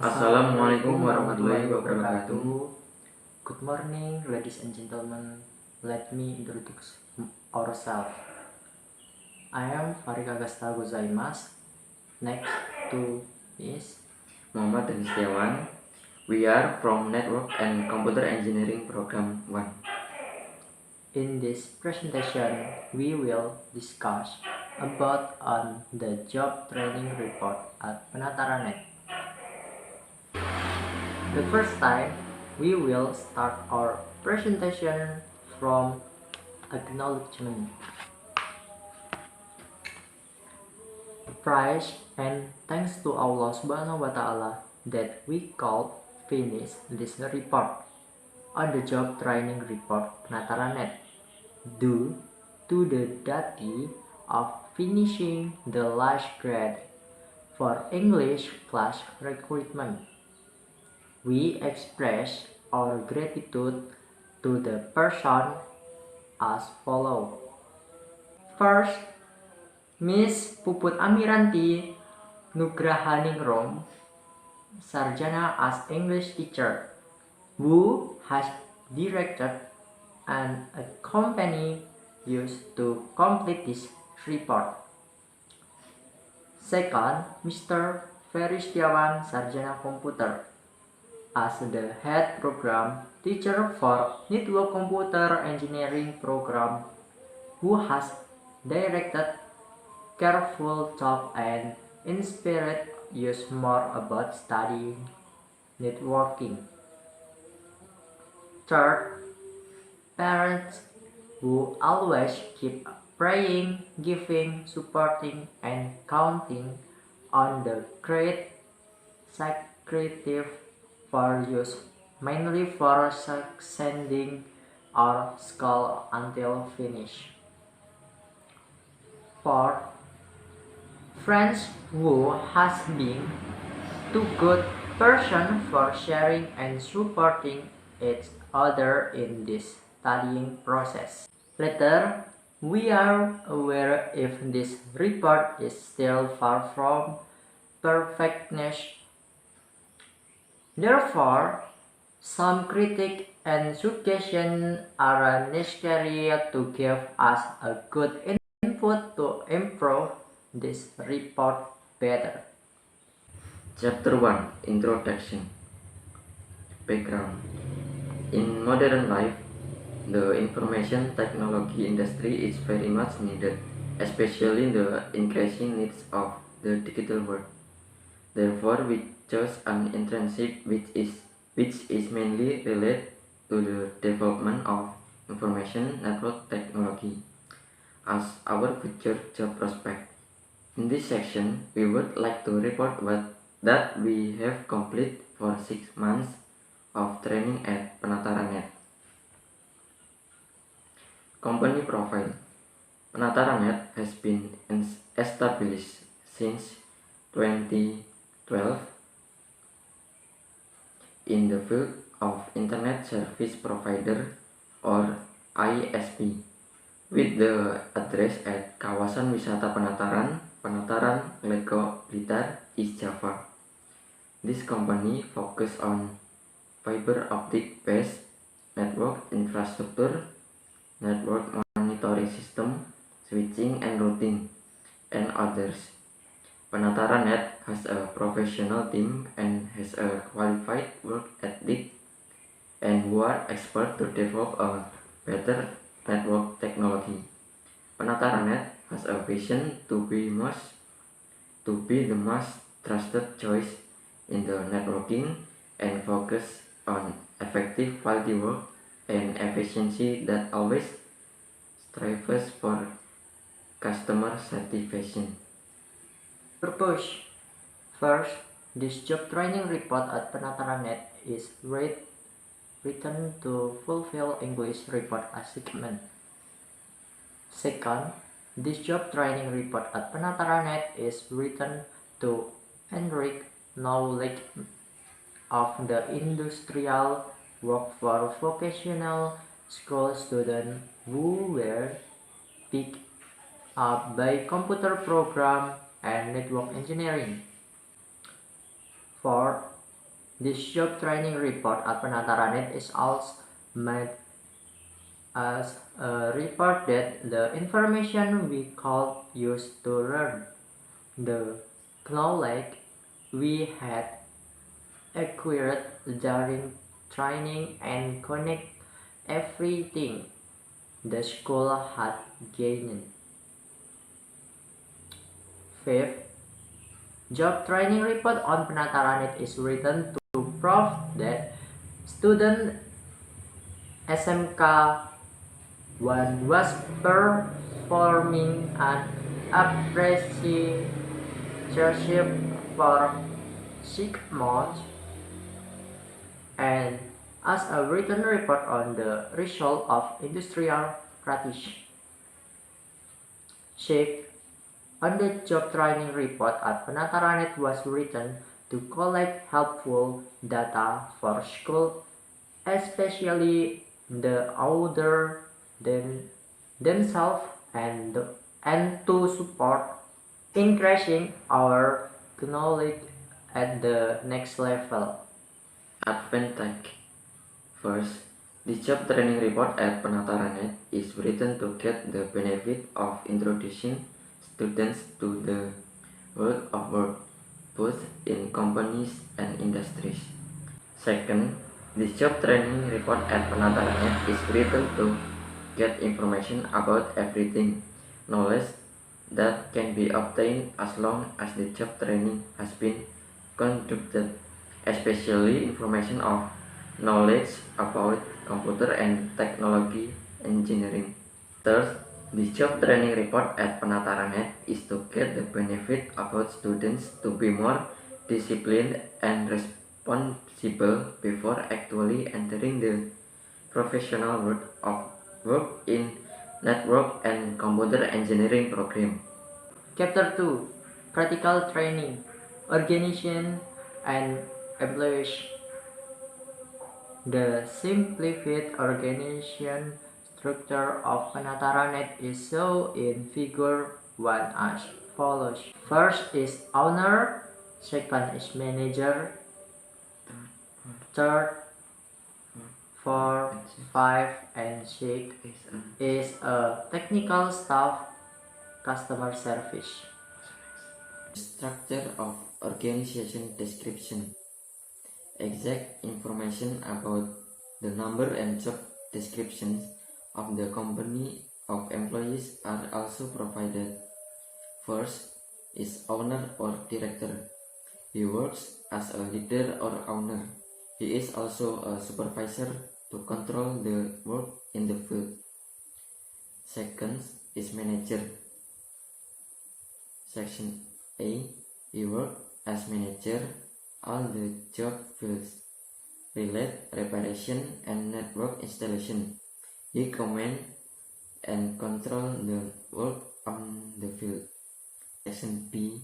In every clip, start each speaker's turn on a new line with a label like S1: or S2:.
S1: Assalamualaikum warahmatullahi wabarakatuh.
S2: Good morning, ladies and gentlemen. Let me introduce ourselves. I am Farik Agasta Gozaimasu. Next to is
S1: Muhammad dan Setiawan. We are from Network and Computer Engineering Program 1.
S2: in this presentation we will discuss about on the job training report at Penataranet. The first time we will start our presentation from acknowledgement. Praise and thanks to Allah Subhanahu wa Ta'ala that we could finish this report on the job training report Penataranet due to the duty of finishing the last grade for English class recruitment. We express our gratitude to the person as follows. First, Miss Puput Amiranti Nugrahaningrum, Sarjana as English teacher, who has directed and accompanied us to complete this report. Second, Mr. Ferry Setiawan, Sarjana Komputer, as the head program teacher for Network Computer Engineering program, who has directed careful talk and inspired us more about studying networking. Third, parents who always keep praying, giving, supporting, and counting on the great sacrifice for us, mainly for succeeding our school until finish. Fourth, friends who has been too good person for sharing and supporting each other in this studying process. Later, we are aware if this report is still far from perfectness. Therefore, some critique and suggestions are necessary to give us a good input to improve this report better.
S1: Chapter 1 Introduction. Background. In modern life, the information technology industry is very much needed, especially the increasing needs of the digital world. Therefore, we chose an internship which is mainly related to the development of information network technology as our future job prospect. In this section, we would like to report that we have completed for 6 months of training at Penataranet. Company profile. Penataranet has been established since 2012 in the field of Internet Service Provider or ISP, with the address at Kawasan Wisata Penataran, Penataran, Lego, Blitar, East Java. This company focuses on fiber optic based network infrastructure, network monitoring system, switching and routing, and others. Penataranet has a professional team and has a qualified work ethic and who are expert to develop a better network technology. Penataranet has a vision to be the most trusted choice in the networking and focus on effective quality work and efficiency that always strives for customer satisfaction.
S2: Purpose. First, this job training report at Penataranet is written to fulfill English report assignment. Second, this job training report at Penataranet is written to enrich knowledge of the industrial work for vocational school students who were picked up by computer program and network engineering. Fourth, This job training report at Penataran is also made as a report that the information we could use to learn the knowledge we had acquired during training and connect everything the school had gained. Fifth, job training report on Penataran is written to prove that student SMK 1 was performing an apprenticeship for 6 months and as a written report on the result of industrial practice. Sixth, on the job training report at Penataran was written to collect helpful data for school, especially the older than themselves and to support increasing our knowledge at the next level.
S1: Advantage. First, the job training report at Penataran is written to get the benefit of introducing students to the world of work, both in companies and industries. Second, the job training report at Penataran is written to get information about everything, knowledge that can be obtained as long as the job training has been conducted, especially information of knowledge about computer and technology engineering. Third, the job training report at Penataran is to get the benefit about students to be more disciplined and responsible before actually entering the professional world of work in network and computer engineering program.
S2: Chapter 2, Practical Training, Organization and Employees. The simplified organization structure of Penataran is shown in figure 1 as follows. First is owner, second is manager, third, 4, 5, and 6 is a technical staff customer service.
S1: Structure of organization description. Exact information about the number and job descriptions of the company of employees are also provided. First is owner or director. He works as a leader or owner. He is also a supervisor to control the work in the field. Second is manager. Section A. He works as manager all the job fields, relay, reparation, and network installation. He command and control the work on the field. Section B.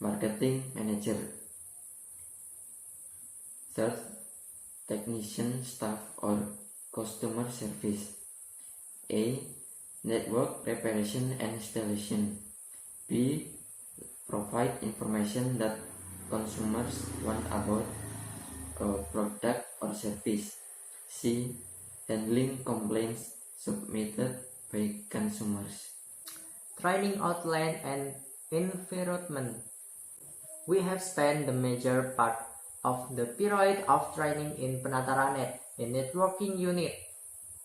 S1: Marketing manager. Third, technician staff or customer service. A. Network reparation and installation. B. Provide information that consumers want about a product or service. C. Handling complaints submitted by consumers.
S2: Training outline and environment. We have spent the major part of the period of training in Penataran in networking unit.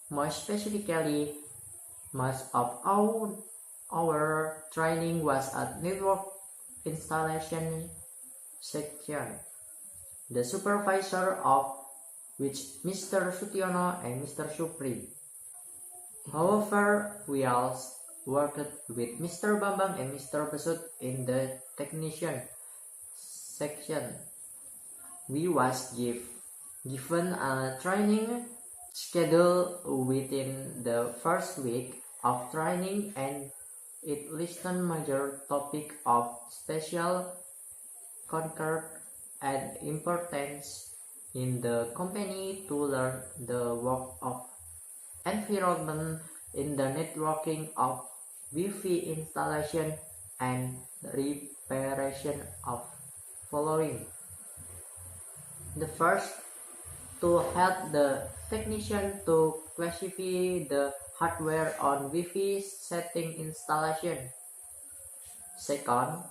S2: More specifically, most of our training was at network installation section. The supervisor of which Mr. Sutiono and Mr. Supri. However, we also worked with Mr. Bambang and Mr. Besut in the technician section. We was given a training schedule within the first week of training and it listed major topic of special concern and importance in the company to learn the work of environment in the networking of Wi-Fi installation and reparation of following. The first, to help the technician to classify the hardware on Wi-Fi setting installation. Second,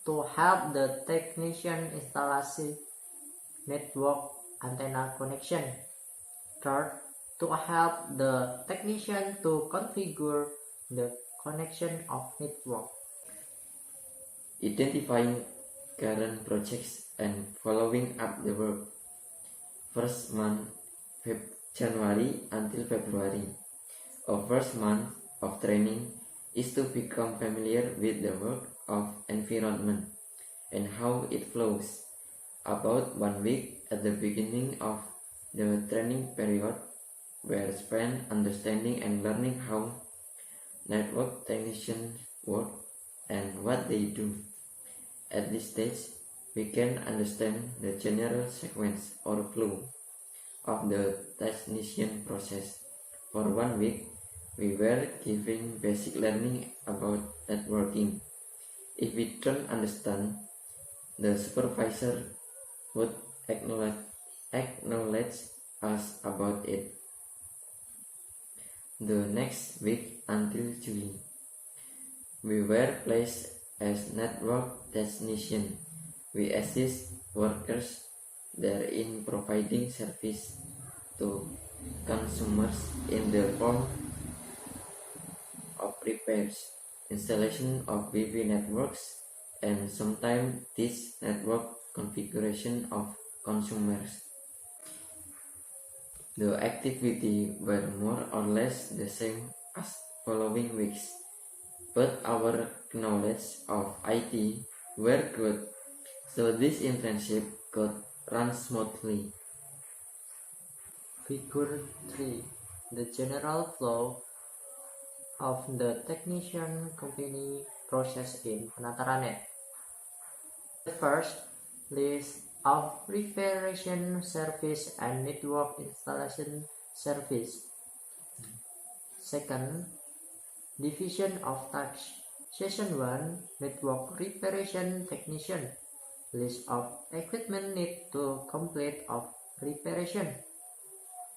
S2: to help the technician installation network antenna connection. Third, to help the technician to configure the connection of network.
S1: Identifying current projects and following up the work. First month, January until February. Our first month of training is to become familiar with the work of environment and how it flows. About 1 week at the beginning of the training period were spent understanding and learning how network technicians work and what they do. At this stage, we can understand the general sequence or flow of the technician process. For 1 week, we were given basic learning about networking. If we don't understand, the supervisor would acknowledge us about it. The next week until July, we were placed as network technician. We assist workers there in providing service to consumers in the form of repairs, installation of Wi-Fi networks, and sometimes this network configuration of consumers. The activity were more or less the same as following weeks, but our knowledge of IT were good, so this internship could run smoothly.
S2: Figure 3. The general flow of the technician company process in Penataranet. The first, list of reparation service and network installation service. Second, division of tasks. Session 1, network reparation technician. List of equipment need to complete of reparation.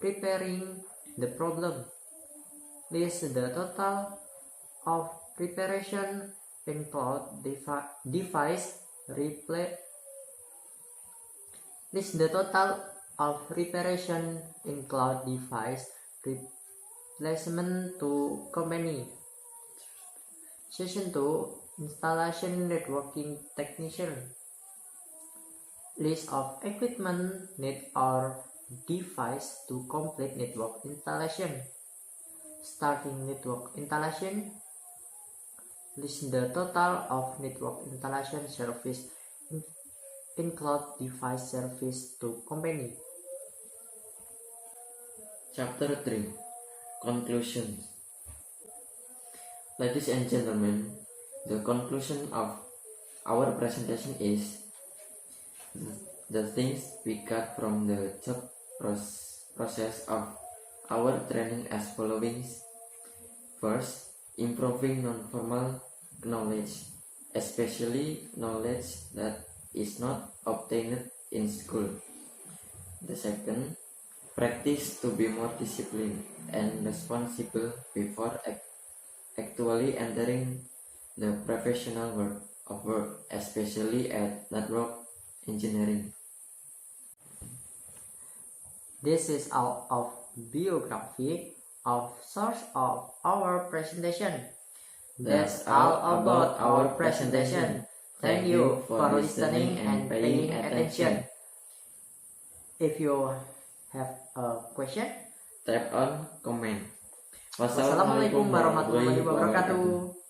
S2: Preparing the problem. List the total of reparation include device replace. List the total of reparation include device replacement to company. Session 2, installation networking technician. List of equipment need or device to complete network installation. Starting network installation. List the total of network installation service include device service to company.
S1: Chapter 3, Conclusions. Ladies and gentlemen, the conclusion of our presentation is the things we got from the job process of our training as following. First, improving non-formal knowledge, especially knowledge that is not obtained in school. The second, practice to be more disciplined and responsible before actually entering the professional world of work, especially at network engineering.
S2: This is all of biography of source of our presentation. That's all about our presentation. Thank you for listening and paying attention. If you have a question,
S1: Tap on comment.
S2: wassalamualaikum warahmatullahi wabarakatuh.